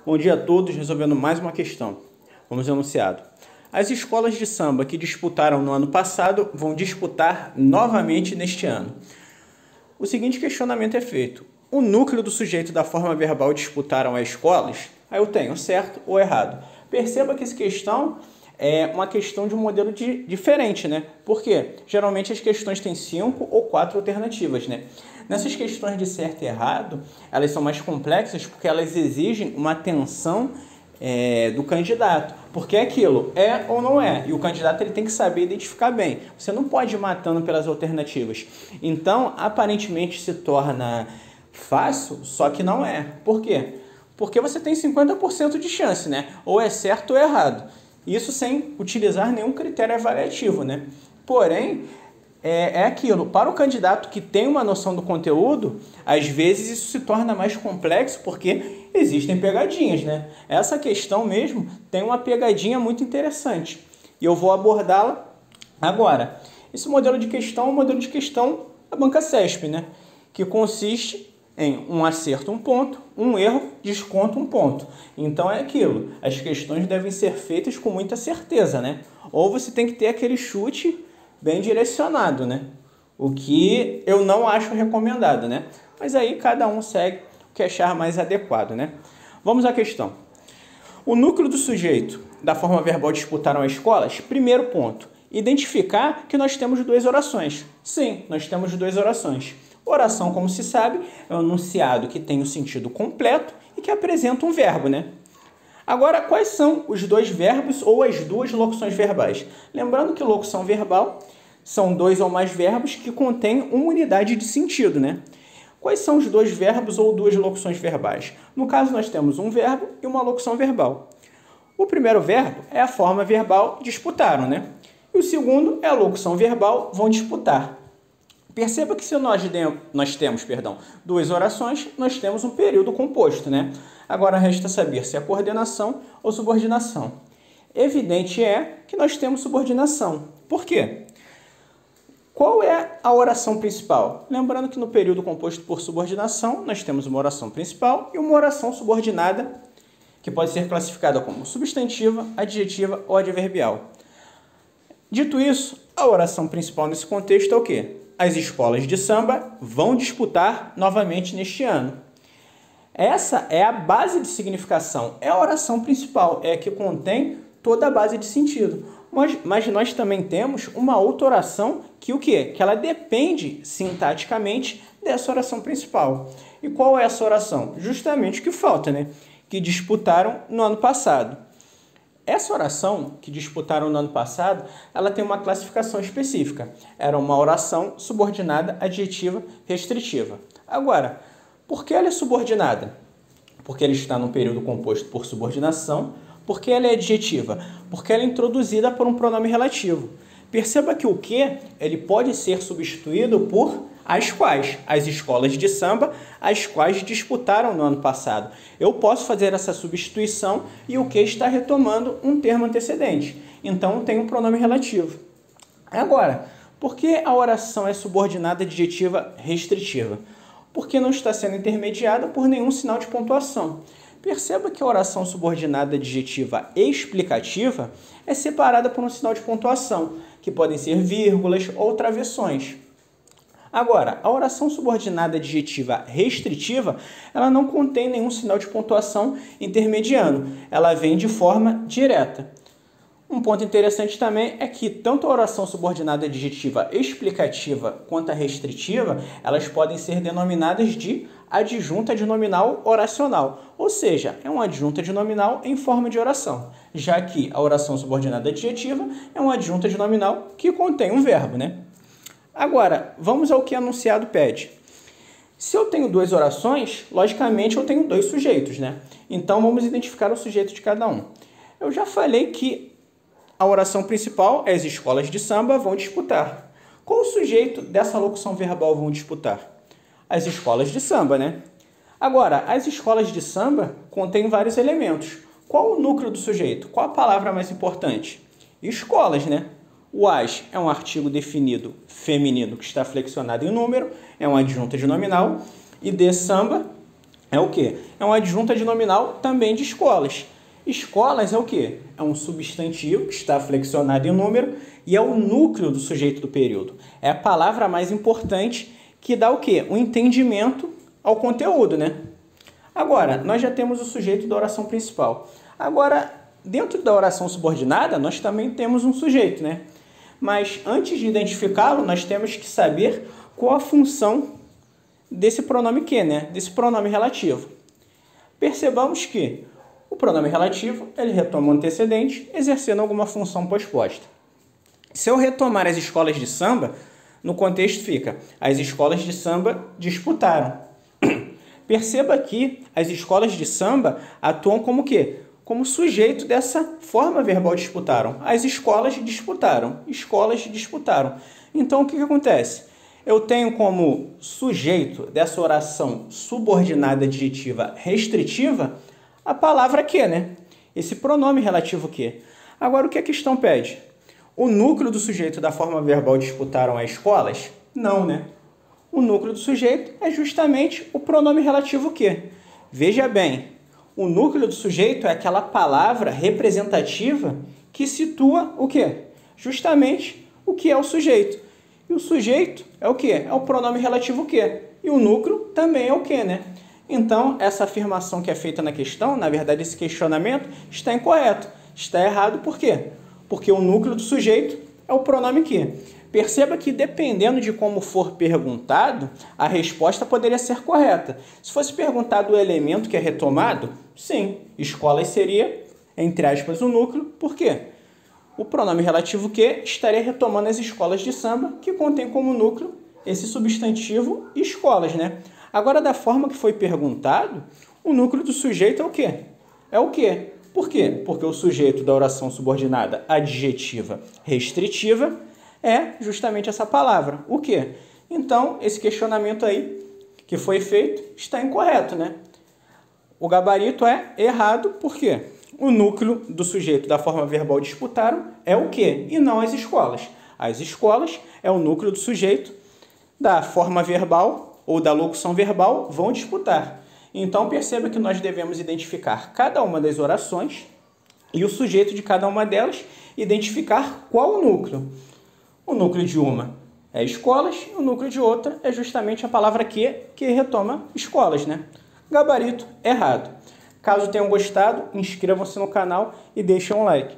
Bom dia a todos, resolvendo mais uma questão. Vamos ao enunciado. As escolas de samba que disputaram no ano passado vão disputar novamente neste ano. O seguinte questionamento é feito. O núcleo do sujeito da forma verbal disputaram as escolas? Aí eu tenho certo ou errado. Perceba que essa questão é uma questão de um modelo diferente, né? Por quê? Geralmente as questões têm 5 ou 4 alternativas, né? Nessas questões de certo e errado, elas são mais complexas porque elas exigem uma atenção do candidato. Porque é aquilo, é ou não é. E o candidato ele tem que saber identificar bem. Você não pode ir matando pelas alternativas. Então, aparentemente se torna fácil, só que não é. Por quê? Porque você tem 50% de chance, né? Ou é certo ou é errado. Isso sem utilizar nenhum critério avaliativo, né? Porém, é aquilo. Para o candidato que tem uma noção do conteúdo, às vezes isso se torna mais complexo porque existem pegadinhas, né? Essa questão mesmo tem uma pegadinha muito interessante e eu vou abordá-la agora. Esse modelo de questão é um modelo de questão da banca CESP, né? Que consiste em um acerto, um ponto, um erro, desconto, um ponto. Então é aquilo. As questões devem ser feitas com muita certeza, né? Ou você tem que ter aquele chute bem direcionado, né? O que eu não acho recomendado, né? Mas aí cada um segue o que achar mais adequado, né? Vamos à questão. O núcleo do sujeito da forma verbal disputaram as escolas? Primeiro ponto. Identificar que nós temos duas orações. Sim, nós temos duas orações. Oração, como se sabe, é um enunciado que tem o sentido completo e que apresenta um verbo, né? Agora, quais são os dois verbos ou as duas locuções verbais? Lembrando que locução verbal são dois ou mais verbos que contêm uma unidade de sentido, né? Quais são os dois verbos ou duas locuções verbais? No caso, nós temos um verbo e uma locução verbal. O primeiro verbo é a forma verbal disputaram, né? E o segundo é a locução verbal vão disputar. Perceba que se nós temos duas orações, nós temos um período composto, né? Agora resta saber se é coordenação ou subordinação. Evidente é que nós temos subordinação. Por quê? Qual é a oração principal? Lembrando que no período composto por subordinação, nós temos uma oração principal e uma oração subordinada, que pode ser classificada como substantiva, adjetiva ou adverbial. Dito isso, a oração principal nesse contexto é o quê? As escolas de samba vão disputar novamente neste ano. Essa é a base de significação, é a oração principal, é a que contém toda a base de sentido. Mas nós também temos uma outra oração que o quê? Que ela depende sintaticamente dessa oração principal. E qual é essa oração? Justamente o que falta, né? Que disputaram no ano passado. Essa oração que disputaram no ano passado, ela tem uma classificação específica. Era uma oração subordinada, adjetiva, restritiva. Agora, por que ela é subordinada? Porque ela está num período composto por subordinação. Por que ela é adjetiva? Porque ela é introduzida por um pronome relativo. Perceba que o que ele pode ser substituído por as quais, as escolas de samba, as quais disputaram no ano passado. Eu posso fazer essa substituição e o que está retomando um termo antecedente. Então, tem um pronome relativo. Agora, por que a oração é subordinada adjetiva restritiva? Porque não está sendo intermediada por nenhum sinal de pontuação. Perceba que a oração subordinada adjetiva explicativa é separada por um sinal de pontuação, que podem ser vírgulas ou travessões. Agora, a oração subordinada adjetiva restritiva, ela não contém nenhum sinal de pontuação intermediano, ela vem de forma direta. Um ponto interessante também é que tanto a oração subordinada adjetiva explicativa quanto a restritiva, elas podem ser denominadas de adjunta de nominal oracional, ou seja, é uma adjunta de nominal em forma de oração, já que a oração subordinada adjetiva é uma adjunta de nominal que contém um verbo, né? Agora, vamos ao que o enunciado pede. Se eu tenho duas orações, logicamente eu tenho dois sujeitos, né? Então, vamos identificar o sujeito de cada um. Eu já falei que a oração principal é as escolas de samba vão disputar. Qual o sujeito dessa locução verbal vão disputar? As escolas de samba, né? Agora, as escolas de samba contêm vários elementos. Qual o núcleo do sujeito? Qual a palavra mais importante? Escolas, né? O as é um artigo definido feminino que está flexionado em número, é uma adjunta de nominal, e de samba é o quê? É uma adjunta de nominal também de escolas. Escolas é o quê? É um substantivo que está flexionado em número e é o núcleo do sujeito do período. É a palavra mais importante que dá o quê? O entendimento ao conteúdo, né? Agora, nós já temos o sujeito da oração principal. Agora, dentro da oração subordinada, nós também temos um sujeito, né? Mas antes de identificá-lo, nós temos que saber qual a função desse pronome que, né? Desse pronome relativo. Percebamos que o pronome relativo, ele retoma o antecedente, exercendo alguma função posposta. Se eu retomar as escolas de samba, no contexto fica, as escolas de samba disputaram. Perceba que as escolas de samba atuam como o quê? Como sujeito dessa forma verbal disputaram. As escolas disputaram. Escolas disputaram. Então, o que acontece? Eu tenho como sujeito dessa oração subordinada adjetiva restritiva a palavra que, né? Esse pronome relativo que. Agora, o que a questão pede? O núcleo do sujeito da forma verbal disputaram as escolas? Não, né? O núcleo do sujeito é justamente o pronome relativo que. Veja bem, o núcleo do sujeito é aquela palavra representativa que situa o quê? Justamente o que é o sujeito. E o sujeito é o quê? É o pronome relativo que. E o núcleo também é o que, né? Então, essa afirmação que é feita na questão, na verdade, esse questionamento está incorreto. Está errado por quê? Porque o núcleo do sujeito é o pronome que. Perceba que, dependendo de como for perguntado, a resposta poderia ser correta. Se fosse perguntado o elemento que é retomado, sim, escolas seria, entre aspas, o núcleo. Por quê? O pronome relativo que estaria retomando as escolas de samba, que contém como núcleo esse substantivo escolas, né? Agora, da forma que foi perguntado, o núcleo do sujeito é o quê? É o quê? Por quê? Porque o sujeito da oração subordinada adjetiva restritiva é justamente essa palavra. O quê? Então, esse questionamento aí que foi feito está incorreto, né? O gabarito é errado, por quê? O núcleo do sujeito da forma verbal disputaram é o quê? E não as escolas. As escolas é o núcleo do sujeito da forma verbal ou da locução verbal vão disputar. Então, perceba que nós devemos identificar cada uma das orações e o sujeito de cada uma delas, identificar qual o núcleo. O núcleo de uma é escolas, e o núcleo de outra é justamente a palavra que retoma escolas, né? Gabarito errado. Caso tenham gostado, inscrevam-se no canal e deixem um like.